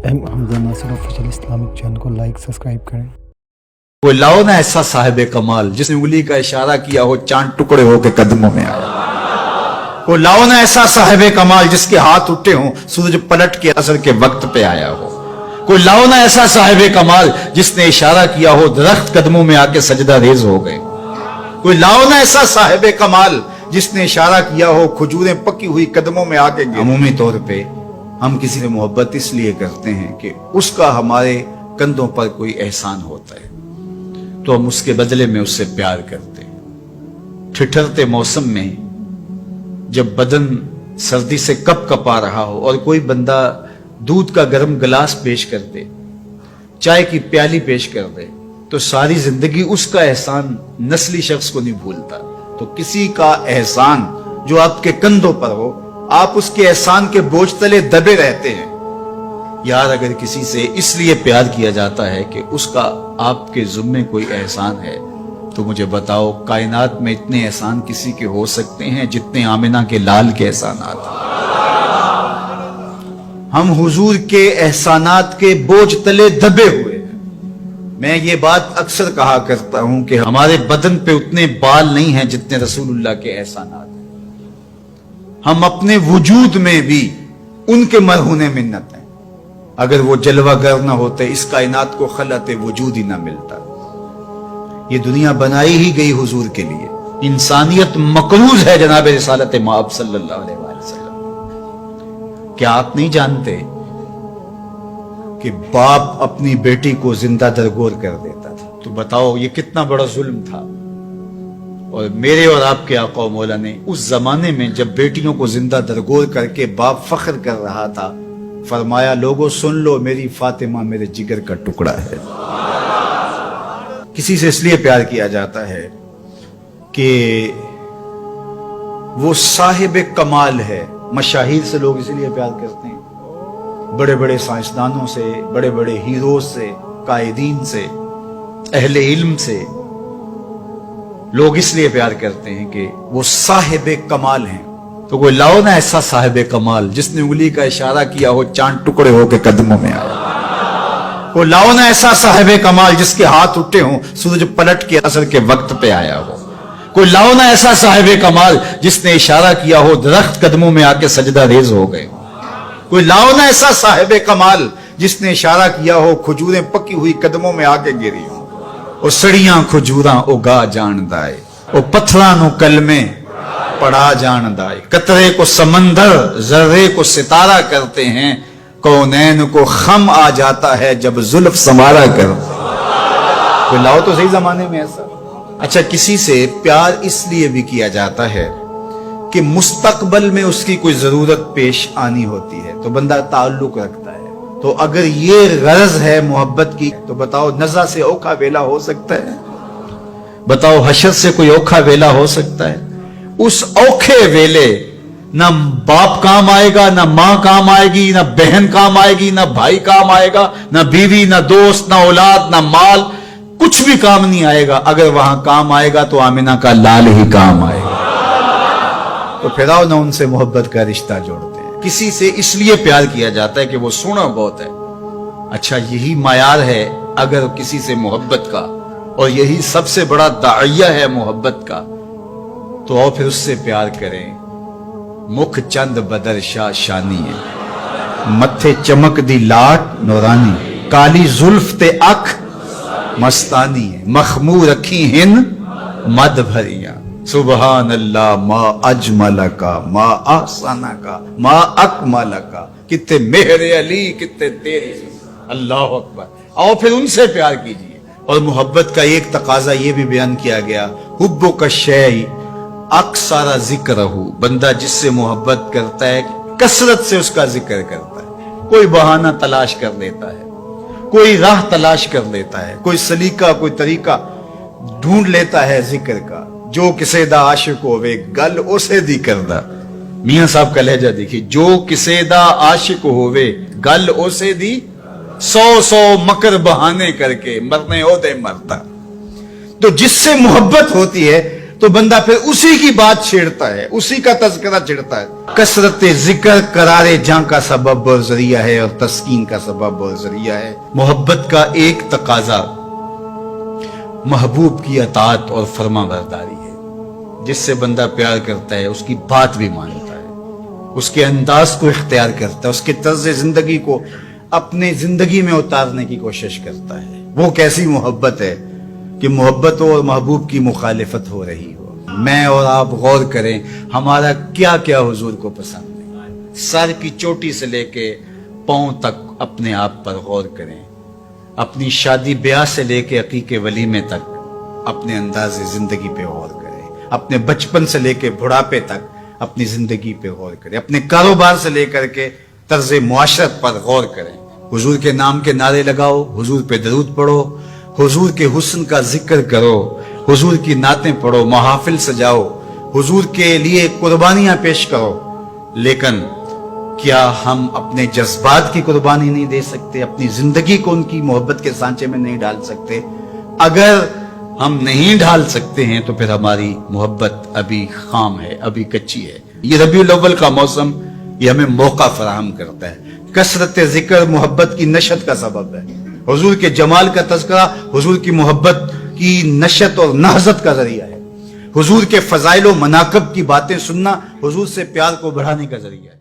حمزہ ناصر official Islamic channel کو like subscribe کریں۔ کوئی لاؤ نا ایسا صاحب کمال جس نے انگلی کا اشارہ کیا ہو چاند ٹکڑے ہو کے قدموں میں آیا۔ کوئی لاؤ نا ایسا صاحب کمال جس کے ہاتھ اٹھے ہوں سورج پلٹ کے اثر کے وقت پہ آیا ہو۔ کوئی لاؤ نا ایسا صاحب کمال جس نے اشارہ کیا ہو درخت قدموں میں آ کے سجدہ ریز ہو گئے۔ کوئی لاؤ نا ایسا صاحب کمال جس نے اشارہ کیا ہو کھجوریں پکی ہوئی قدموں میں آ کے گئے۔ عمومی طور پہ ہم کسی سے محبت اس لیے کرتے ہیں کہ اس کا ہمارے کندھوں پر کوئی احسان ہوتا ہے تو ہم اس کے بدلے میں اس سے پیار کرتے ہیں۔ ٹھٹھرتے موسم میں جب بدن سردی سے کپ کپا رہا ہو اور کوئی بندہ دودھ کا گرم گلاس پیش کر دے، چائے کی پیالی پیش کر دے، تو ساری زندگی اس کا احسان نسلی شخص کو نہیں بھولتا۔ تو کسی کا احسان جو آپ کے کندھوں پر ہو، آپ اس کے احسان کے بوجھ تلے دبے رہتے ہیں۔ یار اگر کسی سے اس لیے پیار کیا جاتا ہے کہ اس کا آپ کے ذمے کوئی احسان ہے، تو مجھے بتاؤ کائنات میں اتنے احسان کسی کے ہو سکتے ہیں جتنے آمنہ کے لال کے احسانات ہیں؟ ہم حضور کے احسانات کے بوجھ تلے دبے ہوئے ہیں۔ میں یہ بات اکثر کہا کرتا ہوں کہ ہمارے بدن پہ اتنے بال نہیں ہیں جتنے رسول اللہ کے احسانات ہیں۔ ہم اپنے وجود میں بھی ان کے مرہون منت ہیں۔ اگر وہ جلوہ گر نہ ہوتے اس کائنات کو خلعت وجود ہی نہ ملتا۔ یہ دنیا بنائی ہی گئی حضور کے لیے۔ انسانیت مقروض ہے جناب رسالت مآب صلی اللہ علیہ وسلم۔ کیا آپ نہیں جانتے کہ باپ اپنی بیٹی کو زندہ درگور کر دیتا تھا؟ تو بتاؤ یہ کتنا بڑا ظلم تھا۔ اور میرے اور آپ کے آقا و مولا نے اس زمانے میں جب بیٹیوں کو زندہ درگور کر کے باپ فخر کر رہا تھا، فرمایا لوگوں سن لو میری فاطمہ میرے جگر کا ٹکڑا ہے۔ کسی سے اس لیے پیار کیا جاتا ہے کہ وہ صاحب کمال ہے۔ مشاہیر سے لوگ اسی لیے پیار کرتے ہیں، بڑے بڑے سائنسدانوں سے، بڑے بڑے ہیروز سے، قائدین سے، اہل علم سے لوگ اس لیے پیار کرتے ہیں کہ وہ صاحب کمال ہیں۔ تو کوئی لاؤ نا ایسا صاحب کمال جس نے انگلی کا اشارہ کیا ہو چاند ٹکڑے ہو کے قدموں میں آیا۔ کوئی لاؤ نا ایسا صاحب کمال جس کے ہاتھ اٹھے ہوں سورج پلٹ کے اثر کے وقت پہ آیا ہو۔ کوئی لاؤ نا ایسا صاحب کمال جس نے اشارہ کیا ہو درخت قدموں میں آ کے سجدہ ریز ہو گئے۔ کوئی لاؤ نا ایسا صاحب کمال جس نے اشارہ کیا ہو کھجوریں پکی ہوئی قدموں میں آ کے گری ہوں۔ او سڑیاں کھجوراں اگا جان دائے، او پتھراں نو کلمے پڑھا جان دائے، قطرے کو سمندر ذرے کو ستارہ کرتے ہیں، کونین کو خم آ جاتا ہے جب زلف سنوارا کر۔ کوئی لاؤ تو صحیح زمانے میں ایسا۔ اچھا کسی سے پیار اس لیے بھی کیا جاتا ہے کہ مستقبل میں اس کی کوئی ضرورت پیش آنی ہوتی ہے تو بندہ تعلق رکھتا ہے۔ تو اگر یہ غرض ہے محبت کی تو بتاؤ نزع سے اوکھا ویلا ہو سکتا ہے؟ بتاؤ حشر سے کوئی اوکھا ویلا ہو سکتا ہے؟ اس اوکھے ویلے نہ باپ کام آئے گا، نہ ماں کام آئے گی، نہ بہن کام آئے گی، نہ بھائی کام آئے گا، نہ بیوی، نہ دوست، نہ اولاد، نہ مال، کچھ بھی کام نہیں آئے گا۔ اگر وہاں کام آئے گا تو آمنہ کا لال ہی کام آئے گا۔ تو پھر آؤ نہ ان سے محبت کا رشتہ جوڑتے ہیں۔ کسی سے اس لیے پیار کیا جاتا ہے کہ وہ سونا بہت ہے۔ اچھا یہی معیار ہے اگر کسی سے محبت کا، اور یہی سب سے بڑا داعیہ ہے محبت کا، تو آؤ پھر اس سے پیار کریں۔ مکھ چند بدر شاہ شانی ہے، متھے چمک دی لاٹ نورانی، کالی زلف تے اکھ مستانی ہے، مخمور رکھی ہن مد بھریاں، سبحان اللہ ما اجمل کا ما احسن کا ما اکمل کا، کتے مہر علی کتے تیری، اللہ اکبر۔ آؤ پھر ان سے پیار کیجئے۔ اور محبت کا ایک تقاضا یہ بھی بیان کیا گیا، حب کا شیء اکثر ذکر ہو، بندہ جس سے محبت کرتا ہے کثرت سے اس کا ذکر کرتا ہے، کوئی بہانہ تلاش کر لیتا ہے، کوئی راہ تلاش کر لیتا ہے، کوئی سلیقہ کوئی طریقہ ڈھونڈ لیتا ہے ذکر کا۔ جو کسے دا عاشق ہوئے گل اسے دی کردہ، میاں صاحب کا لہجہ دیکھیے، جو کسے دا عاشق ہوئے گل اسے دی، سو مکر بہانے کر کے مرنے ہو دے مرتا۔ تو جس سے محبت ہوتی ہے تو بندہ پھر اسی کی بات چھیڑتا ہے, اسی کا تذکرہ چھیڑتا ہے. کثرت ذکر قرار جاں کا سبب اور ذریعہ ہے, اور تسکین کا سبب اور ذریعہ ہے. محبت کا ایک تقاضا محبوب کی اطاعت اور فرما برداری ہے. جس سے بندہ پیار کرتا ہے اس کی بات بھی مانتا ہے, اس کے انداز کو اختیار کرتا ہے, اس کے طرز زندگی کو اپنے زندگی میں اتارنے کی کوشش کرتا ہے. وہ کیسی محبت ہے کہ محبت ہو اور محبوب کی مخالفت ہو رہی ہو. میں اور آپ غور کریں ہمارا کیا کیا حضور کو پسند ہے. سر کی چوٹی سے لے کے پاؤں تک اپنے آپ پر غور کریں. اپنی شادی بیاہ سے لے کے عقیقے ولیمے تک اپنے انداز زندگی پہ غور کریں. اپنے بچپن سے لے کے بڑھاپے تک اپنی زندگی پہ غور کریں. اپنے کاروبار سے لے کر کے طرز معاشرت پر غور کریں. حضور کے نام کے نعرے لگاؤ, حضور پہ درود پڑھو, حضور کے حسن کا ذکر کرو, حضور کی نعتیں پڑھو, محافل سجاؤ, حضور کے لیے قربانیاں پیش کرو. لیکن کیا ہم اپنے جذبات کی قربانی نہیں دے سکتے؟ اپنی زندگی کو ان کی محبت کے سانچے میں نہیں ڈال سکتے؟ اگر ہم نہیں ڈال سکتے ہیں تو پھر ہماری محبت ابھی خام ہے, ابھی کچی ہے. یہ ربیع الاول کا موسم یہ ہمیں موقع فراہم کرتا ہے. کثرت ذکر محبت کی نشت کا سبب ہے. حضور کے جمال کا تذکرہ حضور کی محبت کی نشت اور نہضت کا ذریعہ ہے. حضور کے فضائل و مناقب کی باتیں سننا حضور سے پیار کو بڑھانے کا ذریعہ ہے.